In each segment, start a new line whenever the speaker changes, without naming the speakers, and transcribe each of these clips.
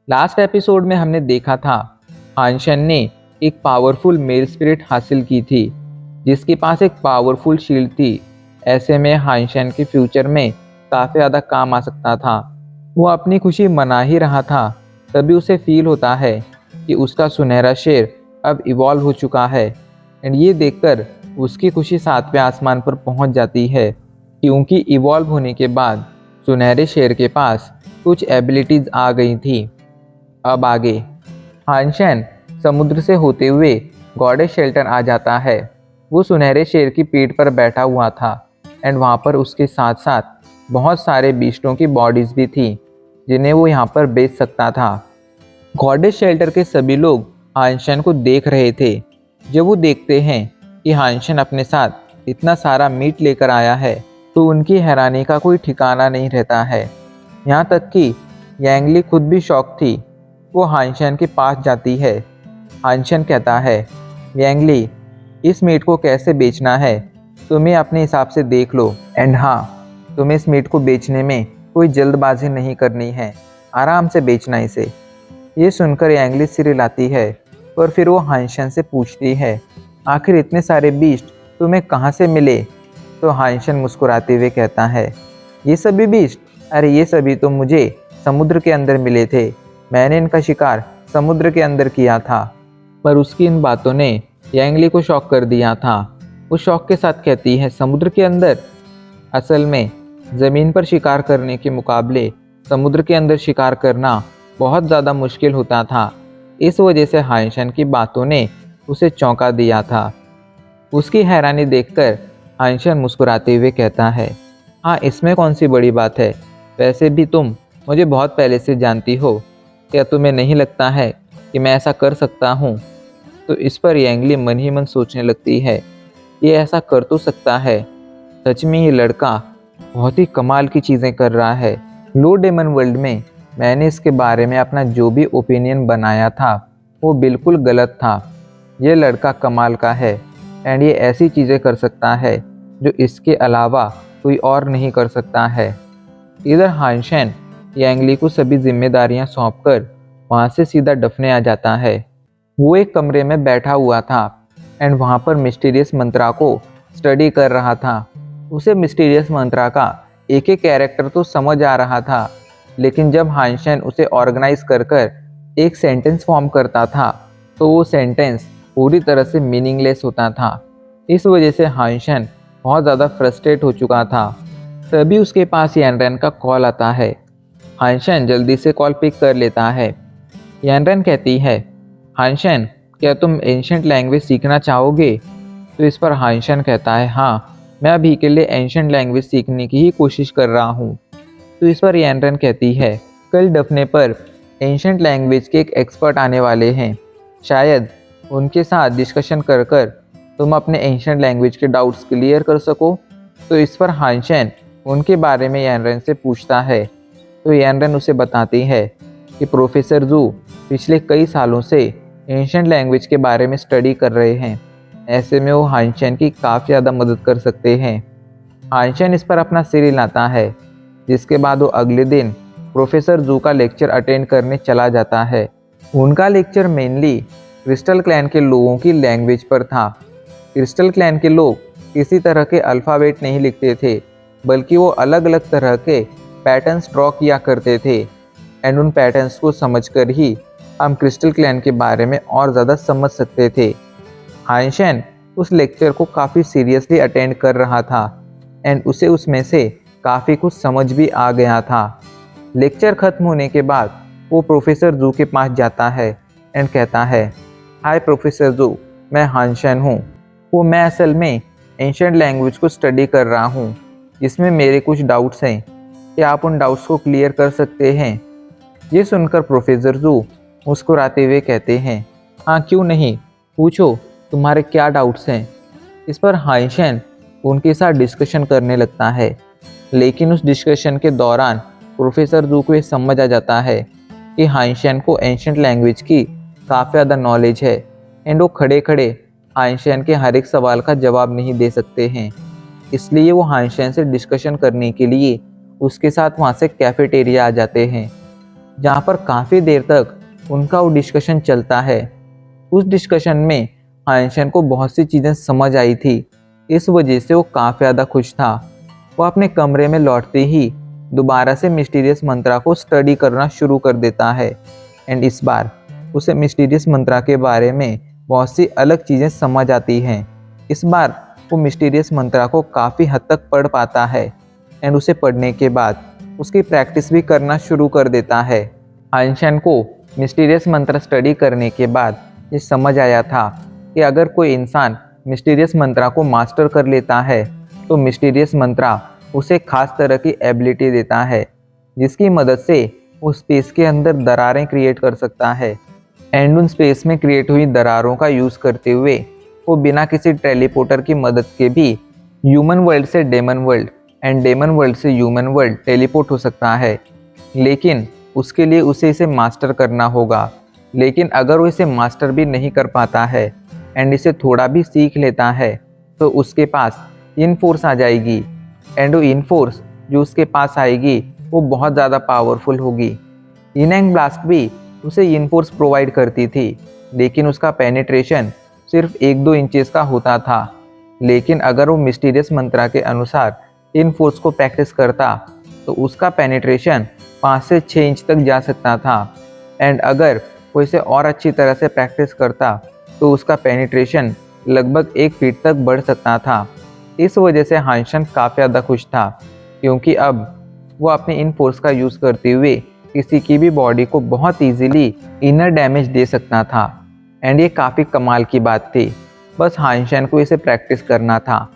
Last episode में हमने देखा था हानशन ने एक पावरफुल मेल स्पिरिट हासिल की थी जिसके पास एक पावरफुल शील्ड थी। ऐसे में हानशन के फ्यूचर में काफ़ी ज़्यादा काम आ सकता था। वो अपनी खुशी मना ही रहा था, तभी उसे फील होता है कि उसका सुनहरा शेर अब इवॉल्व हो चुका है। एंड ये देखकर उसकी खुशी सातवें आसमान पर पहुंच जाती है, क्योंकि इवॉल्व होने के बाद सुनहरे शेर के पास कुछ एबिलिटीज़ आ गई थी। अब आगे हानशन समुद्र से होते हुए गॉडेस शेल्टर आ जाता है। वो सुनहरे शेर की पीठ पर बैठा हुआ था एंड वहाँ पर उसके साथ साथ बहुत सारे बीस्टों की बॉडीज़ भी थी जिन्हें वो यहाँ पर बेच सकता था। गॉडेस शेल्टर के सभी लोग हानशन को देख रहे थे। जब वो देखते हैं कि हानशन अपने साथ इतना सारा मीट लेकर आया है तो उनकी हैरानी का कोई ठिकाना नहीं रहता है। यहाँ तक कि यांगली खुद भी शॉक थी। वो हानशन के पास जाती है। हानशन कहता है, यांगली, इस मीट को कैसे बेचना है तुम्हें अपने हिसाब से देख लो। एंड हाँ, तुम्हें इस मीट को बेचने में कोई जल्दबाजी नहीं करनी है, आराम से बेचना इसे। ये सुनकर यांगली सिर हिलाती है और फिर वो हानशन से पूछती है, आखिर इतने सारे बीस्ट तुम्हें कहाँ से मिले? तो हानशन मुस्कुराते हुए कहता है, ये सभी बीस्ट, अरे ये सभी तो मुझे समुद्र के अंदर मिले थे। मैंने इनका शिकार समुद्र के अंदर किया था। पर उसकी इन बातों ने यांगली को शॉक कर दिया था। वो शॉक के साथ कहती है, समुद्र के अंदर? असल में ज़मीन पर शिकार करने के मुकाबले समुद्र के अंदर शिकार करना बहुत ज़्यादा मुश्किल होता था। इस वजह से हानशन की बातों ने उसे चौंका दिया था। उसकी हैरानी देखकर हानशन मुस्कुराते हुए कहता है, हाँ, इसमें कौन सी बड़ी बात है? वैसे भी तुम मुझे बहुत पहले से जानती हो। क्या तुम्हें नहीं लगता है कि मैं ऐसा कर सकता हूँ? तो इस पर यांगली मन ही मन सोचने लगती है, ये ऐसा कर तो सकता है। सच में ये लड़का बहुत ही कमाल की चीज़ें कर रहा है। लो डेमन वर्ल्ड में मैंने इसके बारे में अपना जो भी ओपिनियन बनाया था वो बिल्कुल गलत था। ये लड़का कमाल का है एंड ये ऐसी चीज़ें कर सकता है जो इसके अलावा कोई और नहीं कर सकता है। इधर हानशन यांगली को सभी जिम्मेदारियां सौंपकर वहाँ से सीधा डफने आ जाता है। वो एक कमरे में बैठा हुआ था एंड वहाँ पर मिस्टीरियस मंत्रा को स्टडी कर रहा था। उसे मिस्टीरियस मंत्रा का एक एक कैरेक्टर तो समझ आ रहा था, लेकिन जब हानशन उसे ऑर्गेनाइज कर कर एक सेंटेंस फॉर्म करता था तो वो सेंटेंस पूरी तरह से मीनिंगलेस होता था। इस वजह से हानशन बहुत ज़्यादा फ्रस्ट्रेट हो चुका था। तभी उसके पास यानरन का कॉल आता है। हानशन जल्दी से कॉल पिक कर लेता है। यानरन कहती है, हानशन, क्या तुम एंशंट लैंग्वेज सीखना चाहोगे? तो इस पर हानशन कहता है, हाँ, मैं अभी के लिए एंशंट लैंग्वेज सीखने की ही कोशिश कर रहा हूँ। तो इस पर यानरन कहती है, कल डफने पर एंशंट लैंग्वेज के एक एक्सपर्ट आने वाले हैं। शायद उनके साथ डिस्कशन कर कर तुम अपने एंशंट लैंग्वेज के डाउट्स क्लियर कर सको। तो इस पर हानशन उनके बारे में यानरन से पूछता है। तो यानरन उसे बताती है कि प्रोफेसर जू पिछले कई सालों से एंशंट लैंग्वेज के बारे में स्टडी कर रहे हैं। ऐसे में वो हानशन की काफ़ी ज़्यादा मदद कर सकते हैं। हानशन इस पर अपना सिर हिलाता है, जिसके बाद वो अगले दिन प्रोफेसर जू का लेक्चर अटेंड करने चला जाता है। उनका लेक्चर मेनली क्रिस्टल क्लैन के लोगों की लैंग्वेज पर था। क्रिस्टल क्लैन के लोग किसी तरह के अल्फ़ाबेट नहीं लिखते थे, बल्कि वो अलग अलग तरह के पैटर्न्स ड्रॉ किया करते थे एंड उन पैटर्न्स को समझकर ही हम क्रिस्टल क्लैन के बारे में और ज़्यादा समझ सकते थे। हानशन उस लेक्चर को काफ़ी सीरियसली अटेंड कर रहा था एंड उसे उसमें से काफ़ी कुछ समझ भी आ गया था। लेक्चर ख़त्म होने के बाद वो प्रोफेसर जू के पास जाता है एंड कहता है, हाय प्रोफेसर जू, मैं हानशन हूँ। वो मैं असल में एंशंट लैंग्वेज को स्टडी कर रहा हूँ, जिसमें मेरे कुछ डाउट्स हैं। क्या आप उन डाउट्स को क्लियर कर सकते हैं? ये सुनकर प्रोफेसर जू मुस्कुराते हुए कहते हैं, हाँ, क्यों नहीं, पूछो, तुम्हारे क्या डाउट्स हैं? इस पर हानशन उनके साथ डिस्कशन करने लगता है, लेकिन उस डिस्कशन के दौरान प्रोफेसर जू को ये समझ आ जाता है कि हानशन को एंशंट लैंग्वेज की काफ़ी ज़्यादा नॉलेज है एंड वो खड़े खड़े हानशन के हर एक सवाल का जवाब नहीं दे सकते हैं। इसलिए वो हानशन से डिस्कशन करने के लिए उसके साथ वहाँ से कैफेटेरिया आ जाते हैं। जहाँ पर काफ़ी देर तक उनका वो डिस्कशन चलता है। उस डिस्कशन में हाइंशन को बहुत सी चीज़ें समझ आई थी, इस वजह से वो काफ़ी ज़्यादा खुश था। वो अपने कमरे में लौटते ही दोबारा से मिस्टीरियस मंत्रा को स्टडी करना शुरू कर देता है एंड इस बार उसे मिस्टीरियस मंत्रा के बारे में बहुत सी अलग चीज़ें समझ आती हैं। इस बार वो मिस्टीरियस मंत्रा को काफ़ी हद तक पढ़ पाता है एंड उसे पढ़ने के बाद उसकी प्रैक्टिस भी करना शुरू कर देता है। हाइंशन को मिस्टीरियस मंत्र स्टडी करने के बाद ये समझ आया था कि अगर कोई इंसान मिस्टीरियस मंत्रा को मास्टर कर लेता है तो मिस्टीरियस मंत्रा उसे खास तरह की एबिलिटी देता है, जिसकी मदद से वो स्पेस के अंदर दरारें क्रिएट कर सकता है एंड उन स्पेस में क्रिएट हुई दरारों का यूज़ करते हुए वो बिना किसी टेलीपोर्टर की मदद के भी ह्यूमन वर्ल्ड से demon world and demon world से ह्यूमन वर्ल्ड टेलीपोर्ट हो सकता है। लेकिन उसके लिए उसे इसे मास्टर करना होगा। लेकिन अगर वो इसे मास्टर भी नहीं कर पाता है एंड इसे थोड़ा भी सीख लेता है तो उसके पास इन फोर्स आ जाएगी एंड वो इन फोर्स जो उसके पास आएगी वो बहुत ज़्यादा पावरफुल होगी। इनएंग ब्लास्ट भी उसे इन फोर्स प्रोवाइड करती थी, लेकिन उसका पेनिट्रेशन सिर्फ 1-2 इंचेस का होता था। लेकिन अगर वो मिस्टीरियस मंत्रा के अनुसार इन फोर्स को प्रैक्टिस करता तो उसका पेनिट्रेशन 5 से 6 इंच तक जा सकता था एंड अगर वो इसे और अच्छी तरह से प्रैक्टिस करता तो उसका पेनिट्रेशन लगभग 1 फीट तक बढ़ सकता था। इस वजह से हाइंशन काफ़ी ज़्यादा खुश था, क्योंकि अब वो अपने इन फोर्स का यूज़ करते हुए किसी की भी बॉडी को बहुत ईजीली इनर डैमेज दे सकता था एंड ये काफ़ी कमाल की बात थी। बस हाइंशन को इसे प्रैक्टिस करना था,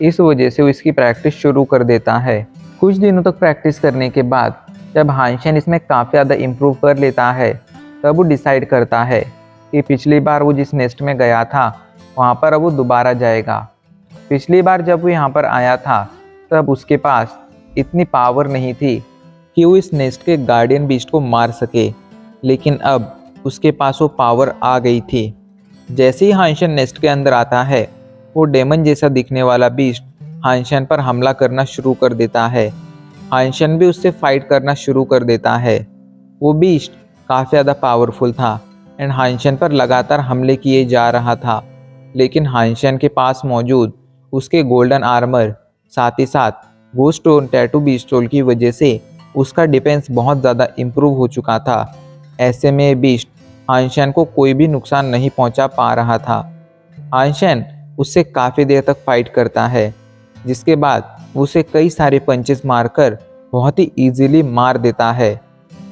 इस वजह से वो इसकी प्रैक्टिस शुरू कर देता है। कुछ दिनों तक प्रैक्टिस करने के बाद जब हाइंशन इसमें काफ़ी ज़्यादा इम्प्रूव कर लेता है तब वो डिसाइड करता है कि पिछली बार वो जिस नेस्ट में गया था वहाँ पर अब वो दोबारा जाएगा। पिछली बार जब वो यहाँ पर आया था तब उसके पास इतनी पावर नहीं थी कि वो इस नेस्ट के गार्डियन बीस्ट को मार सके, लेकिन अब उसके पास वो पावर आ गई थी। जैसे ही हाइंशन नेस्ट के अंदर आता है वो डेमन जैसा दिखने वाला बीस्ट हाइंशन पर हमला करना शुरू कर देता है। हाइंशन भी उससे फाइट करना शुरू कर देता है। वो बीस्ट काफ़ी ज़्यादा पावरफुल था एंड हाइंशन पर लगातार हमले किए जा रहा था, लेकिन हाइंशन के पास मौजूद उसके गोल्डन आर्मर साथ ही साथ वो स्टोन टैटू बीस्टोल की वजह से उसका डिफेंस बहुत ज़्यादा इम्प्रूव हो चुका था। ऐसे में बीस्ट हाइंशन को कोई भी नुकसान नहीं पहुंचा पा रहा था। हाइंशन उससे काफ़ी देर तक फाइट करता है, जिसके बाद उसे कई सारे पंचेस मारकर बहुत ही ईजीली मार देता है।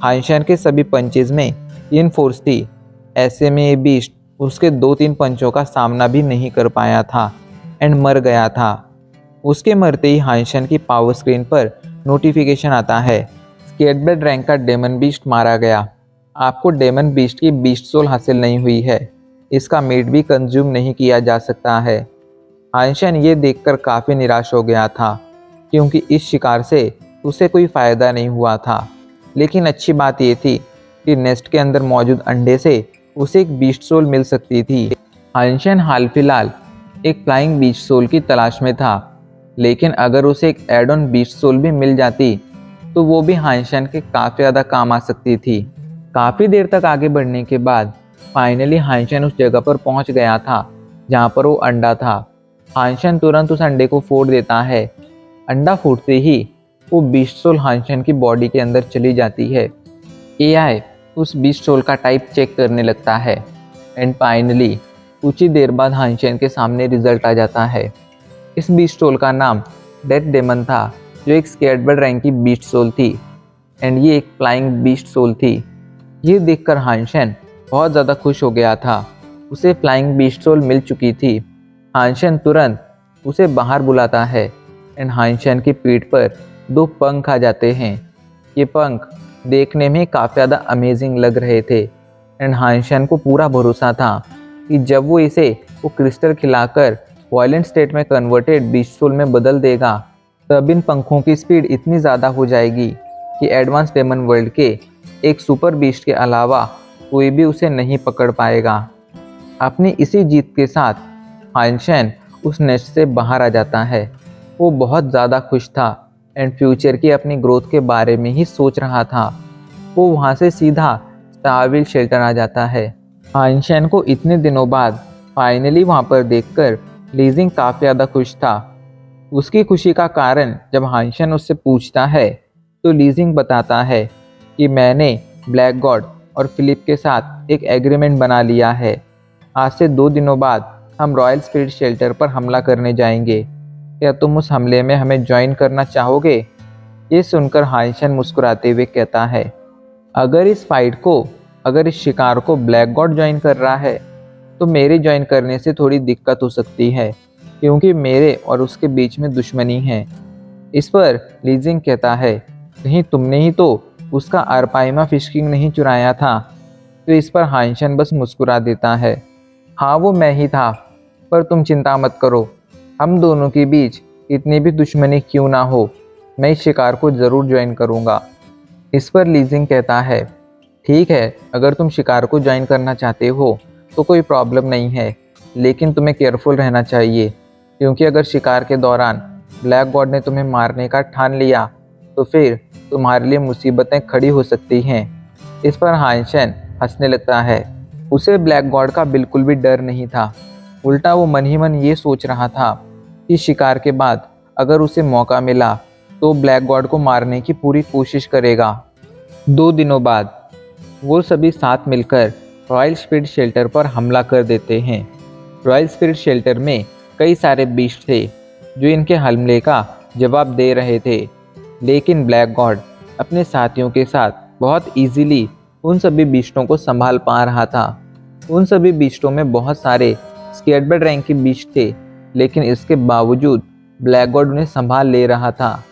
हाइंशन के सभी पंचेस में इन फोर्स थी, ऐसे में ये बीस्ट उसके 2-3 पंचों का सामना भी नहीं कर पाया था एंड मर गया था। उसके मरते ही हाइंशन की पावर स्क्रीन पर नोटिफिकेशन आता है, स्केटबेड रैंक का डेमन बीस्ट मारा गया। आपको डेमन बीस्ट की बीस्ट सोल हासिल नहीं हुई है, इसका मीट भी कंज्यूम नहीं किया जा सकता है। हाइंशन ये देखकर काफ़ी निराश हो गया था, क्योंकि इस शिकार से उसे कोई फ़ायदा नहीं हुआ था। लेकिन अच्छी बात ये थी कि नेस्ट के अंदर मौजूद अंडे से उसे एक बीस्ट सोल मिल सकती थी। हाइंशन हाल फिलहाल एक फ्लाइंग बीस्ट सोल की तलाश में था, लेकिन अगर उसे एक एड ऑन बीस्ट सोल भी मिल जाती तो वो भी हाइंशन के काफ़ी ज़्यादा काम आ सकती थी। काफ़ी देर तक आगे बढ़ने के बाद फाइनली हाइंशन उस जगह पर पहुंच गया था जहां पर वो अंडा था। हाइंशन तुरंत उस अंडे को फोड़ देता है। अंडा फूटते ही वो बीस्ट सोल हाइंशन की बॉडी के अंदर चली जाती है। एआई उस बीस्ट सोल का टाइप चेक करने लगता है एंड फाइनली कुछ ही देर बाद हाइंशन के सामने रिजल्ट आ जाता है। इस बीस्ट सोल का नाम डेथ डेमन था, जो एक स्केटबर्ड रैंक की बीस्ट सोल थी एंड ये एक फ्लाइंग बीस्ट सोल थी। ये देखकर हाइंशन बहुत ज़्यादा खुश हो गया था, उसे फ्लाइंग बीस्ट सोल मिल चुकी थी। हाइंशन तुरंत उसे बाहर बुलाता है एंड हाइंशन की पीठ पर 2 पंख आ जाते हैं। ये पंख देखने में काफ़ी ज़्यादा अमेजिंग लग रहे थे एंड हाइंशन को पूरा भरोसा था कि जब वो क्रिस्टल खिलाकर वायलेंट स्टेट में कन्वर्टेड बीस्ट सोल में बदल देगा तब इन पंखों की स्पीड इतनी ज़्यादा हो जाएगी कि एडवांस डेमन वर्ल्ड के एक सुपर बीस्ट के अलावा कोई भी उसे नहीं पकड़ पाएगा। अपनी इसी जीत के साथ हाइंशन उस नेस्ट से बाहर आ जाता है। वो बहुत ज़्यादा खुश था एंड फ्यूचर की अपनी ग्रोथ के बारे में ही सोच रहा था। वो वहाँ से सीधा स्टारविल शेल्टर आ जाता है। हाइंशन को इतने दिनों बाद फाइनली वहाँ पर देखकर लीजिंग काफ़ी ज़्यादा खुश था। उसकी खुशी का कारण जब हाइंशन उससे पूछता है तो लीजिंग बताता है कि मैंने ब्लैक गॉड और फिलिप के साथ एक एग्रीमेंट बना लिया है। आज से 2 दिनों बाद हम रॉयल स्पिरिट शेल्टर पर हमला करने जाएंगे। क्या तुम उस हमले में हमें ज्वाइन करना चाहोगे? ये सुनकर हाइंशन मुस्कुराते हुए कहता है, अगर इस शिकार को ब्लैक गॉड ज्वाइन कर रहा है तो मेरे ज्वाइन करने से थोड़ी दिक्कत हो सकती है, क्योंकि मेरे और उसके बीच में दुश्मनी है। इस पर लीजिंग कहता है, कहीं तुमने ही तो उसका अरपाइमा फिशिंग नहीं चुराया था? तो इस पर हाइंशन बस मुस्कुरा देता है, हाँ वो मैं ही था, पर तुम चिंता मत करो, हम दोनों के बीच इतनी भी दुश्मनी क्यों ना हो, मैं इस शिकार को ज़रूर ज्वाइन करूँगा। इस पर लीजिंग कहता है, ठीक है, अगर तुम शिकार को ज्वाइन करना चाहते हो तो कोई प्रॉब्लम नहीं है, लेकिन तुम्हें केयरफुल रहना चाहिए, क्योंकि अगर शिकार के दौरान ब्लैक गॉड ने तुम्हें मारने का ठान लिया तो फिर तुम्हारे लिए मुसीबतें खड़ी हो सकती हैं। इस पर हाइंशन हंसने लगता है। उसे ब्लैक गॉड का बिल्कुल भी डर नहीं था, उल्टा वो मन ही मन ये सोच रहा था कि शिकार के बाद अगर उसे मौका मिला तो ब्लैक गॉड को मारने की पूरी कोशिश करेगा। 2 दिनों बाद वो सभी साथ मिलकर रॉयल स्पिरिट शेल्टर पर हमला कर देते हैं। रॉयल स्पिरिट शेल्टर में कई सारे बीस्ट थे जो इनके हमले का जवाब दे रहे थे, लेकिन ब्लैक गॉड अपने साथियों के साथ बहुत इजीली उन सभी बीस्टों को संभाल पा रहा था। उन सभी बीस्टों में बहुत सारे स्केर्डबर्ड रैंक के बीस्ट थे, लेकिन इसके बावजूद ब्लैक गॉड उन्हें संभाल ले रहा था।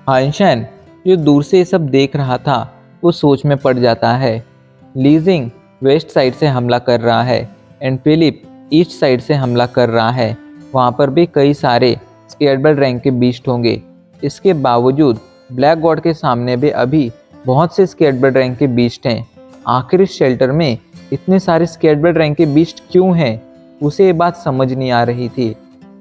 हाइंशन जो दूर से ये सब देख रहा था वो सोच में पड़ जाता है। लीजिंग वेस्ट साइड से हमला कर रहा है एंड फिलिप ईस्ट साइड से हमला कर रहा है। वहाँ पर भी कई सारे स्केर्डबर्ड रैंक के बीस्ट होंगे। इसके बावजूद ब्लैक गॉड के सामने भी अभी बहुत से स्केर्डबर्ड रैंक के बीस्ट हैं। आखिर इस शेल्टर में इतने सारे स्केर्डबर्ड रैंक के बीस्ट क्यों हैं? उसे ये बात समझ नहीं आ रही थी।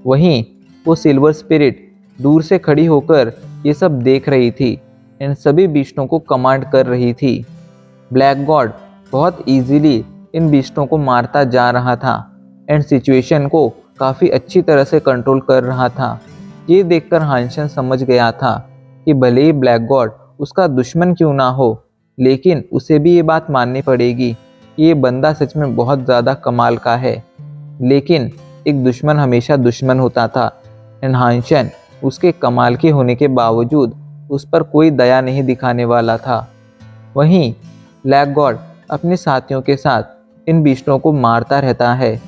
वहीं वो सिल्वर स्पिरिट दूर से खड़ी होकर ये सब देख रही थी एंड सभी बीस्टों को कमांड कर रही थी। ब्लैक गॉड बहुत इजीली इन बीस्टों को मारता जा रहा था एंड सिचुएशन को काफ़ी अच्छी तरह से कंट्रोल कर रहा था। ये देखकर हाइंशन समझ गया था कि भले ही ब्लैक गॉड उसका दुश्मन क्यों ना हो, लेकिन उसे भी ये बात माननी पड़ेगी कि ये बंदा सच में बहुत ज़्यादा कमाल का है। लेकिन एक दुश्मन हमेशा दुश्मन होता था एंड हाइंशन उसके कमाल के होने के बावजूद उस पर कोई दया नहीं दिखाने वाला था। वहीं ब्लैक गॉड अपने साथियों के साथ इन बीस्टों को मारता रहता है,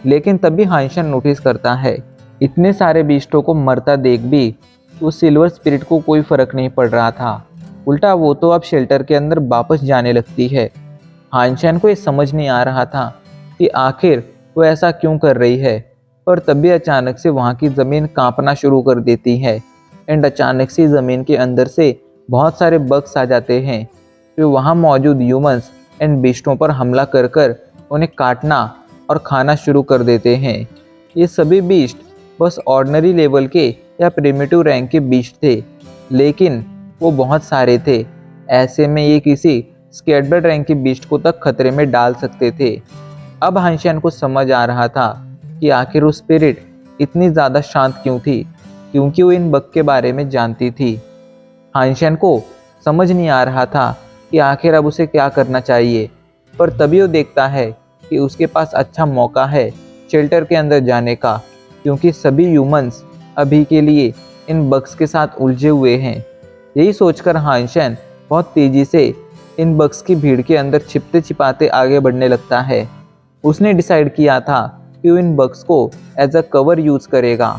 लेकिन तभी हाइंशन नोटिस करता है इतने सारे बीस्टों को मरता देख भी उस सिल्वर स्पिरिट को कोई फर्क नहीं पड़ रहा था। उल्टा वो तो अब शेल्टर के अंदर वापस जाने लगती है। हाइंशन को ये समझ नहीं आ रहा था कि आखिर वो ऐसा क्यों कर रही है, पर तभी अचानक से वहाँ की ज़मीन कांपना शुरू कर देती है एंड अचानक से ज़मीन के अंदर से बहुत सारे बग्स आ जाते हैं जो वहाँ मौजूद ह्यूमंस एंड बीस्टों पर हमला कर कर उन्हें काटना और खाना शुरू कर देते हैं। ये सभी बीस्ट बस ऑर्डिनरी लेवल के या प्रिमिटिव रैंक के बीस्ट थे, लेकिन वो बहुत सारे थे। ऐसे में ये किसी स्केर्डबर्ड रैंक के बीस्ट को तक खतरे में डाल सकते थे। अब हाइंशन को समझ आ रहा था कि आखिर वो स्पिरिट इतनी ज़्यादा शांत क्यों थी, क्योंकि वो इन बग के बारे में जानती थी। हाइंशन को समझ नहीं आ रहा था कि आखिर अब उसे क्या करना चाहिए, पर तभी वो देखता है कि उसके पास अच्छा मौका है शेल्टर के अंदर जाने का, क्योंकि सभी ह्यूमंस अभी के लिए इन बग्स के साथ उलझे हुए हैं। यही सोचकर हाइंशन बहुत तेज़ी से इन बग्स की भीड़ के अंदर छिपते छिपाते आगे बढ़ने लगता है। उसने डिसाइड किया था कि वो इन बग्स को एज अ कवर यूज़ करेगा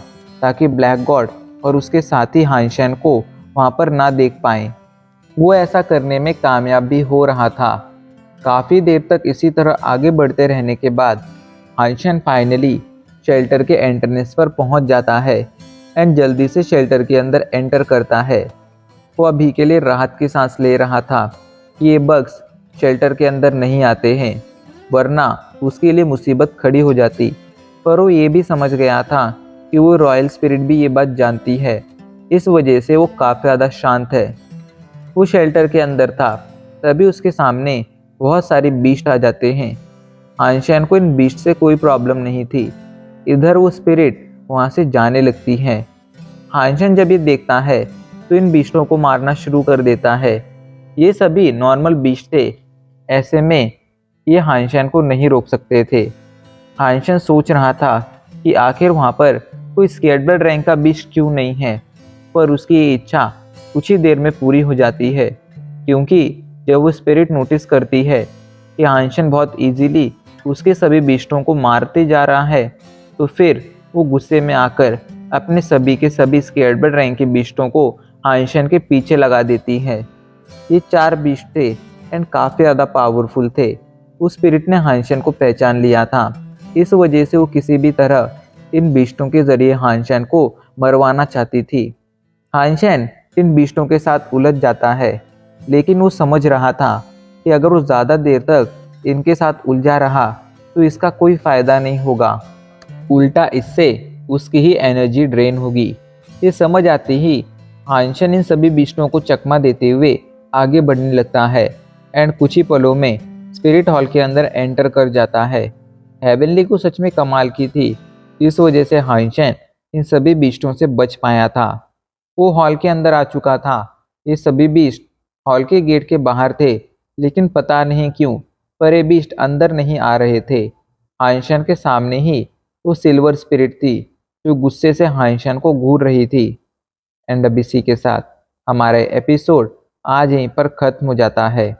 ताकि ब्लैक गॉड और उसके साथी हाइंशन को वहाँ पर ना देख पाएँ। वो ऐसा करने में कामयाब भी हो रहा था। काफ़ी देर तक इसी तरह आगे बढ़ते रहने के बाद हाइंशन फाइनली शेल्टर के एंट्रेंस पर पहुंच जाता है एंड जल्दी से शेल्टर के अंदर एंटर करता है। वो अभी के लिए राहत की सांस ले रहा था कि ये बग्स शेल्टर के अंदर नहीं आते हैं, वरना उसके लिए मुसीबत खड़ी हो जाती। पर वो ये भी समझ गया था कि वो रॉयल स्पिरिट भी ये बात जानती है, इस वजह से वो काफ़ी ज़्यादा शांत है। वो शेल्टर के अंदर था तभी उसके सामने बहुत सारे बीस्ट आ जाते हैं। हानशैन को इन बीस्ट से कोई प्रॉब्लम नहीं थी। इधर वो स्पिरिट वहाँ से जाने लगती है। हानशैन जब ये देखता है तो इन बीस्टों को मारना शुरू कर देता है। ये सभी नॉर्मल बीस्ट थे, ऐसे में ये हानशैन को नहीं रोक सकते थे। हानशैन सोच रहा था कि आखिर वहाँ पर कोई स्केटबर्ड रैंक का बीस्ट क्यों नहीं है, पर उसकी ये इच्छा कुछ ही देर में पूरी हो जाती है, क्योंकि जब वो स्पिरिट नोटिस करती है कि हानशैन बहुत इजीली उसके सभी बीस्टों को मारते जा रहा है, तो फिर वो गुस्से में आकर अपने सभी के सभी स्केटबर्ड रैंक के बीस्टों को हानशैन के पीछे लगा देती है। ये 4 बीस्ट थे एंड काफ़ी ज़्यादा पावरफुल थे। उस स्पिरिट ने हानशैन को पहचान लिया था, इस वजह से वो किसी भी तरह इन बीस्टों के जरिए हानशैन को मरवाना चाहती थी। हानशैन इन बीस्टों के साथ उलझ जाता है, लेकिन वो समझ रहा था कि अगर वो ज़्यादा देर तक इनके साथ उलझा रहा तो इसका कोई फ़ायदा नहीं होगा, उल्टा इससे उसकी ही एनर्जी ड्रेन होगी। ये समझ आते ही हानशैन इन सभी बीस्टों को चकमा देते हुए आगे बढ़ने लगता है एंड कुछ ही पलों में स्पिरिट हॉल के अंदर एंटर कर जाता है। हेवनली को सच में कमाल की थी, इस वजह से हानशैन इन सभी बीस्टों से बच पाया था। वो हॉल के अंदर आ चुका था। ये सभी बीस्ट हॉल के गेट के बाहर थे, लेकिन पता नहीं क्यों पर ये बीस्ट अंदर नहीं आ रहे थे। हानशैन के सामने ही वो सिल्वर स्पिरिट थी जो गुस्से से हानशैन को घूर रही थी। एंड अब इसी के साथ हमारा एपिसोड आज यहीं पर ख़त्म हो जाता है।